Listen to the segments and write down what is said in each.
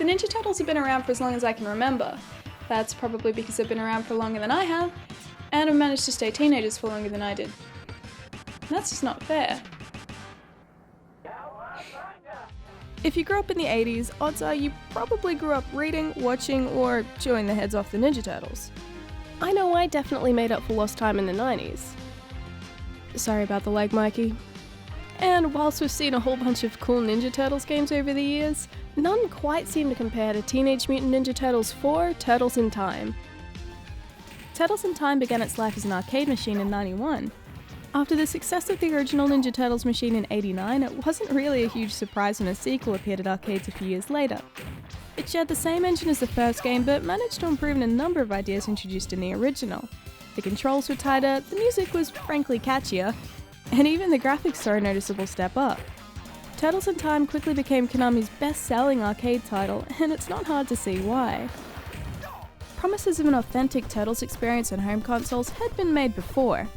The Ninja Turtles have been around for as long as I can remember. That's probably because they've been around for longer than I have, and have managed to stay teenagers for longer than I did. And that's just not fair. If you grew up in the 80s, odds are you probably grew up reading, watching, or chewing the heads off the Ninja Turtles. I know I definitely made up for lost time in the 90s. Sorry about the leg, Mikey. And whilst we've seen a whole bunch of cool Ninja Turtles games over the years, none quite seem to compare to Teenage Mutant Ninja Turtles 4: Turtles in Time. Turtles in Time began its life as an arcade machine in '91. After the success of the original Ninja Turtles machine in '89, it wasn't really a huge surprise when a sequel appeared at arcades a few years later. It shared the same engine as the first game, but managed to improve on a number of ideas introduced in the original. The controls were tighter, the music was frankly catchier, and even the graphics saw a noticeable step up. Turtles in Time quickly became Konami's best-selling arcade title, and it's not hard to see why. Promises of an authentic Turtles experience on home consoles had been made before.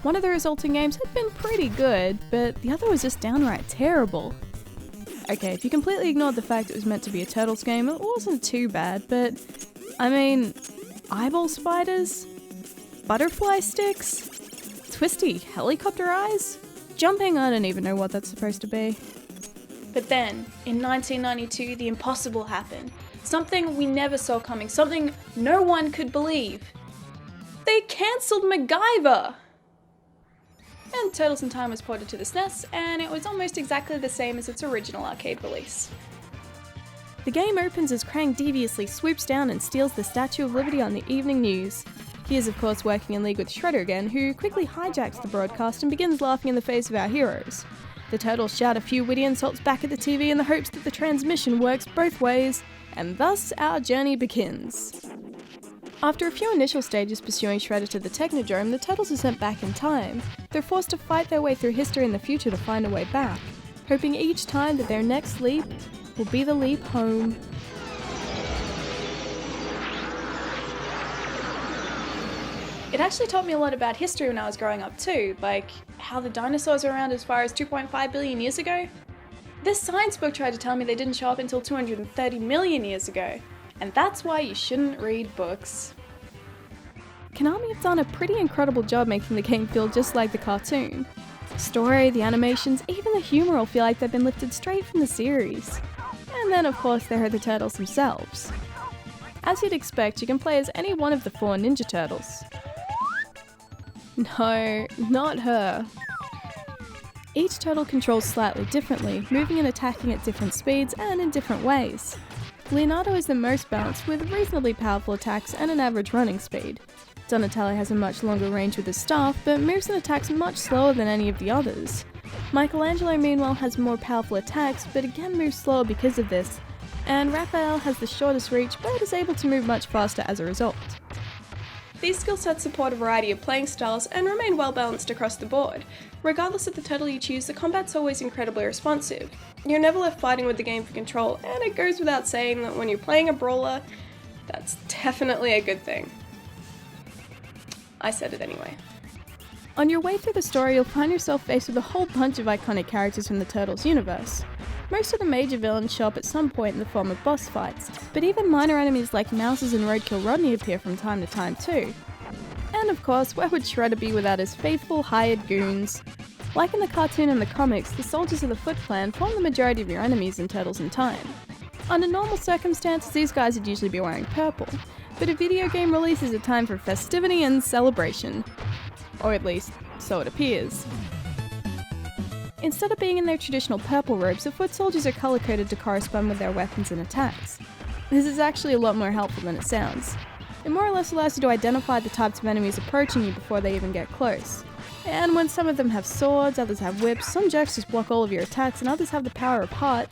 One of the resulting games had been pretty good, but the other was just downright terrible. Okay, if you completely ignored the fact it was meant to be a Turtles game, it wasn't too bad, but I mean, eyeball spiders? Butterfly sticks? Twisty helicopter eyes? Jumping, I don't even know what that's supposed to be. But then, in 1992, the impossible happened. Something we never saw coming, something no one could believe. They cancelled MacGyver! And Turtles in Time was ported to the SNES, and it was almost exactly the same as its original arcade release. The game opens as Krang deviously swoops down and steals the Statue of Liberty on the evening news. He is of course working in league with Shredder again, who quickly hijacks the broadcast and begins laughing in the face of our heroes. The Turtles shout a few witty insults back at the TV in the hopes that the transmission works both ways, and thus our journey begins. After a few initial stages pursuing Shredder to the Technodrome, the Turtles are sent back in time. They're forced to fight their way through history in the future to find a way back, hoping each time that their next leap will be the leap home. It actually taught me a lot about history when I was growing up too, like how the dinosaurs were around as far as 2.5 billion years ago. This science book tried to tell me they didn't show up until 230 million years ago. And that's why you shouldn't read books. Konami have done a pretty incredible job making the game feel just like the cartoon. The story, the animations, even the humour all feel like they've been lifted straight from the series. And then of course there are the Turtles themselves. As you'd expect, you can play as any one of the 4 Ninja Turtles. No, not her. Each turtle controls slightly differently, moving and attacking at different speeds and in different ways. Leonardo is the most balanced, with reasonably powerful attacks and an average running speed. Donatello has a much longer range with his staff, but moves and attacks much slower than any of the others. Michelangelo meanwhile has more powerful attacks, but again moves slower because of this, and Raphael has the shortest reach, but is able to move much faster as a result. These skill sets support a variety of playing styles and remain well balanced across the board. Regardless of the turtle you choose, the combat's always incredibly responsive. You're never left fighting with the game for control, and it goes without saying that when you're playing a brawler, that's definitely a good thing. I said it anyway. On your way through the story, you'll find yourself faced with a whole bunch of iconic characters from the Turtles universe. Most of the major villains show up at some point in the form of boss fights, but even minor enemies like Mouses and Roadkill Rodney appear from time to time too. And of course, where would Shredder be without his faithful hired goons? Like in the cartoon and the comics, the soldiers of the Foot Clan form the majority of your enemies in Turtles in Time. Under normal circumstances, these guys would usually be wearing purple, but a video game release is a time for festivity and celebration. Or at least, so it appears. Instead of being in their traditional purple robes, the foot soldiers are colour-coded to correspond with their weapons and attacks. This is actually a lot more helpful than it sounds. It more or less allows you to identify the types of enemies approaching you before they even get close. And when some of them have swords, others have whips, some jerks just block all of your attacks, and others have the power of heart,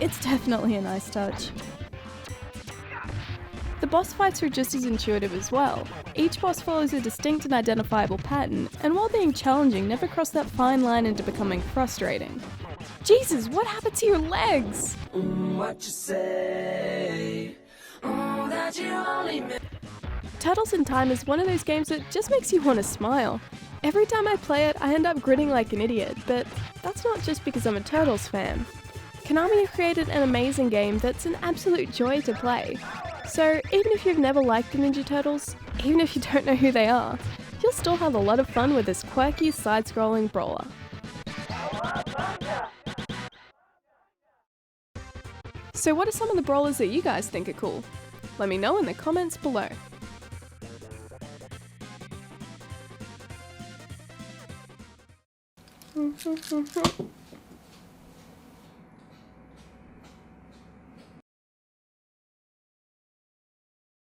it's definitely a nice touch. The boss fights are just as intuitive as well. Each boss follows a distinct and identifiable pattern, and while being challenging, never cross that fine line into becoming frustrating. Jesus, what happened to your legs? What you say? That you only Turtles in Time is one of those games that just makes you want to smile. Every time I play it, I end up grinning like an idiot, but that's not just because I'm a Turtles fan. Konami have created an amazing game that's an absolute joy to play. So even if you've never liked the Ninja Turtles, even if you don't know who they are, you'll still have a lot of fun with this quirky side-scrolling brawler. So what are some of the brawlers that you guys think are cool? Let me know in the comments below.